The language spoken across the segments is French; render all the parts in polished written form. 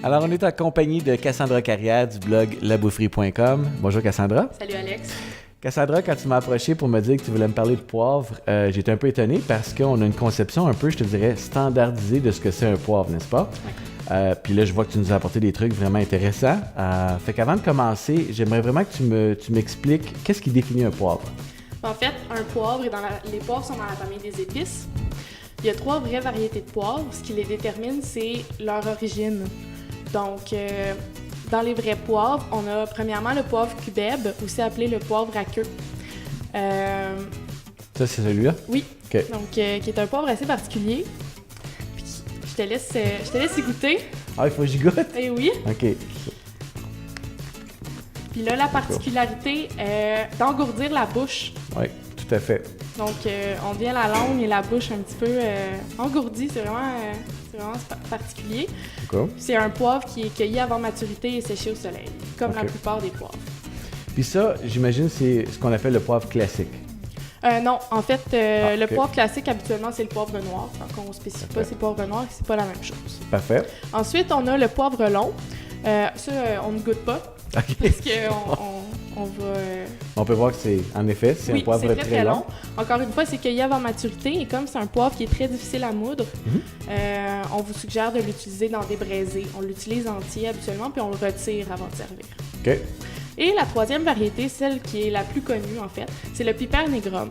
Alors, on est en compagnie de Cassandra Carrière du blog laboufferie.com. Bonjour Cassandra. Salut Alex. Cassandra, quand tu m'as approché pour me dire que tu voulais me parler de poivre, j'étais un peu étonné parce qu'on a une conception un peu, je te dirais, standardisée de ce que c'est un poivre, n'est-ce pas? Ouais. Puis là, je vois que tu nous as apporté des trucs vraiment intéressants. Fait qu'avant de commencer, j'aimerais vraiment que tu m'expliques qu'est-ce qui définit un poivre. En fait, un poivre, les poivres sont dans la famille des épices. Il y a 3 vraies variétés de poivres. Ce qui les détermine, c'est leur origine. Donc, dans les vrais poivres, on a premièrement le poivre cubeb, aussi appelé le poivre à queue. Ça, c'est celui-là? Oui. OK. Donc, qui est un poivre assez particulier. Puis, je te laisse y goûter. Ah, il faut que j'y goûte? Eh oui. OK. Puis là, la particularité d'engourdir la bouche. Oui, tout à fait. Donc, on vient la langue et la bouche un petit peu engourdie. C'est vraiment particulier. D'accord. C'est un poivre qui est cueilli avant maturité et séché au soleil, comme OK. la plupart des poivres. Puis ça, j'imagine, c'est ce qu'on appelle le poivre classique. Non, en fait, OK. le poivre classique, habituellement, c'est le poivre noir. Donc, on ne spécifie pas c'est poivre noir, c'est pas la même chose. Parfait. Ensuite, on a le poivre long. Ça, on ne goûte pas OK. parce qu'on va... On peut voir que c'est, en effet, c'est oui, un poivre c'est très long. Encore une fois, c'est cueilli avant maturité et comme c'est un poivre qui est très difficile à moudre, on vous suggère de l'utiliser dans des braisés. On l'utilise entier habituellement puis on le retire avant de servir. OK. Et la troisième variété, celle qui est la plus connue en fait, c'est le piper nigrum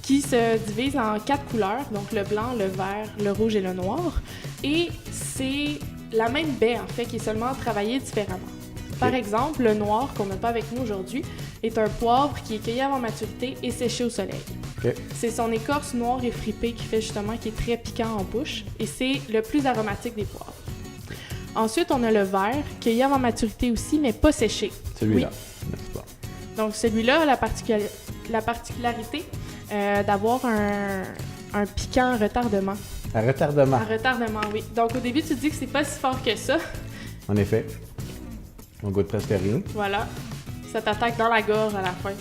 qui se divise en 4 couleurs, donc le blanc, le vert, le rouge et le noir. Et c'est la même baie en fait qui est seulement travaillée différemment. Par exemple, le noir, qu'on n'a pas avec nous aujourd'hui, est un poivre qui est cueilli avant maturité et séché au soleil. OK. C'est son écorce noire et fripée qui fait justement qui est très piquant en bouche et c'est le plus aromatique des poivres. Ensuite, on a le vert, cueilli avant maturité aussi, mais pas séché. Celui-là, Oui. n'est-ce pas? Donc celui-là a la particularité d'avoir un piquant retardement. Un retardement, Un retardement, oui. Donc au début, tu te dis que c'est pas si fort que ça. en effet. On goûte presque rien. Voilà. Ça t'attaque dans la gorge à la fin.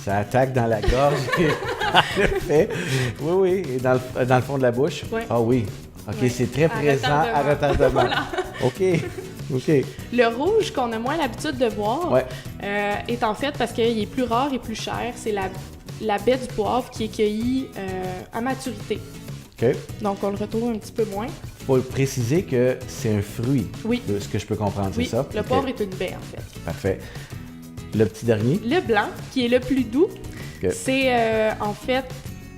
Ça attaque dans la gorge. En effet. Oui, oui. Et dans le fond de la bouche? Oui. Ah oui. OK, Oui. c'est très À présent à retardement. Voilà. OK. OK. Le rouge qu'on a moins l'habitude de boire Ouais. est en fait parce qu'il est plus rare et plus cher. C'est la baie du poivre qui est cueillie à maturité. OK. Donc on le retrouve un petit peu moins. Faut préciser que c'est un fruit. Oui. De ce que je peux comprendre, Oui, c'est ça? le OK. poivre est une baie en fait. Parfait. Le petit dernier? Le blanc, qui est le plus doux, OK. c'est en fait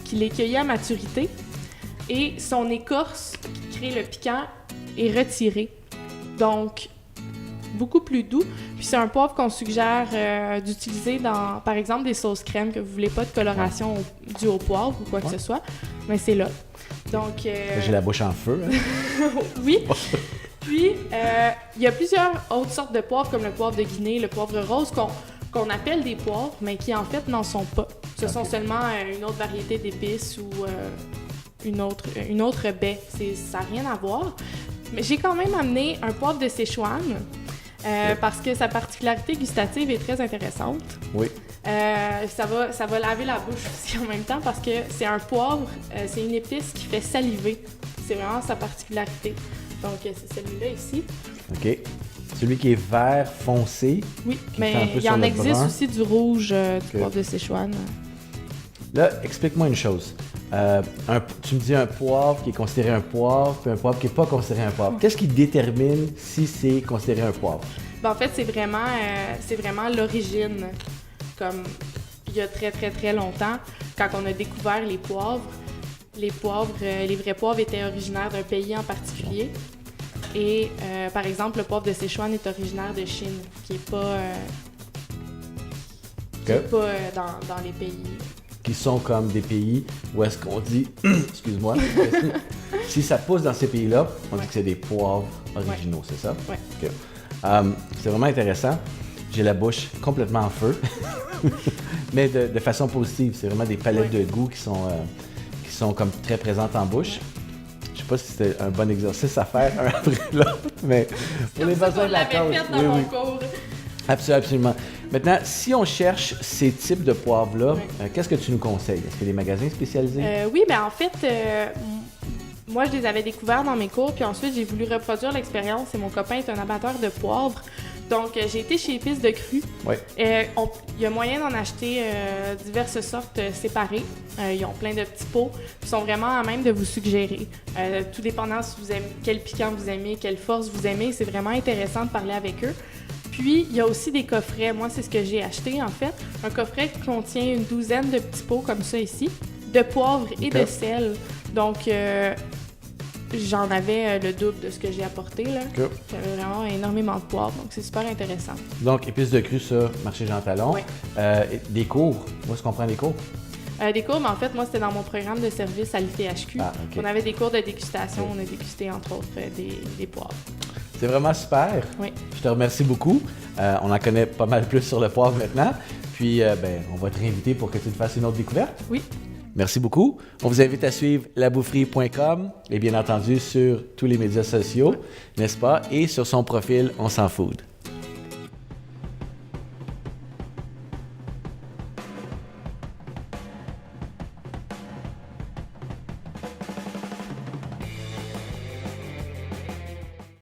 qu'il est cueilli à maturité et son écorce qui crée le piquant est retirée. Donc, beaucoup plus doux. Puis c'est un poivre qu'on suggère d'utiliser dans, par exemple, des sauces crème que vous voulez pas de coloration due au poivre ou quoi que ce soit. Mais c'est là. Donc, J'ai la bouche en feu. Hein? oui. Puis, il y a plusieurs autres sortes de poivres, comme le poivre de Guinée, le poivre rose, qu'on appelle des poivres, mais qui en fait n'en sont pas. Ce sont seulement une autre variété d'épices ou une autre baie. Ça n'a rien à voir. Mais j'ai quand même amené un poivre de Sichuan parce que sa particularité gustative est très intéressante. Oui. Ça va laver la bouche aussi en même temps parce que c'est un poivre, c'est une épice qui fait saliver. C'est vraiment sa particularité. Donc, c'est celui-là ici. OK. Celui qui est vert foncé. Oui, Qui fait un mais peu il sur en le existe brun. aussi du rouge du Ok. poivre de Sichuan. Là, explique-moi une chose. Tu me dis un poivre qui est considéré un poivre, puis un poivre qui n'est pas considéré un poivre. Qu'est-ce qui détermine si c'est considéré un poivre? Ben, en fait, c'est vraiment l'origine. Comme il y a très, très, très longtemps, quand on a découvert les vrais poivres étaient originaires d'un pays en particulier. Et, par exemple, le poivre de Sichuan est originaire de Chine, qui n'est pas, dans les pays... Qui sont comme des pays où est-ce qu'on dit, excuse-moi, si ça pousse dans ces pays-là, on dit que c'est des poivres originaux, c'est ça? Ouais. OK. C'est vraiment intéressant. J'ai la bouche complètement en feu, mais de façon positive. C'est vraiment des palettes de goût qui sont comme très présentes en bouche. Je sais pas si c'était un bon exercice à faire un après l'autre, mais pour les besoins de la cause. fait dans mon cours. Absolument. Maintenant, si on cherche ces types de poivres-là, qu'est-ce que tu nous conseilles? Est-ce qu'il y a des magasins spécialisés? Oui, ben en fait, moi, je les avais découverts dans mes cours, puis ensuite, j'ai voulu reproduire l'expérience et mon copain est un amateur de poivre. Donc, j'ai été chez Épices de Cru. Oui. Il y a moyen d'en acheter diverses sortes séparées. Ils ont plein de petits pots. Ils sont vraiment à même de vous suggérer. Tout dépendant si vous aimez, quel piquant vous aimez, quelle force vous aimez. C'est vraiment intéressant de parler avec eux. Puis, il y a aussi des coffrets. Moi, c'est ce que j'ai acheté, en fait. Un coffret qui contient une douzaine de petits pots comme ça ici, de poivre et de sel. Donc, j'en avais le double de ce que j'ai apporté, là. Okay. J'avais vraiment énormément de poivre, donc c'est super intéressant. Donc, Épices de Cru, ça, marché Jean Talon. Oui. Des cours, où est-ce qu'on prend des cours? Des cours, mais en fait, moi, c'était dans mon programme de service à l'ITHQ. Ah, okay. On avait des cours de dégustation, on a dégusté, entre autres, des poivres. C'est vraiment super. Oui. Je te remercie beaucoup. On en connaît pas mal plus sur le poivre maintenant. Puis, on va te réinviter pour que tu te fasses une autre découverte. Oui. Merci beaucoup. On vous invite à suivre laboufferie.com et bien entendu sur tous les médias sociaux, n'est-ce pas? Et sur son profil On s'en food.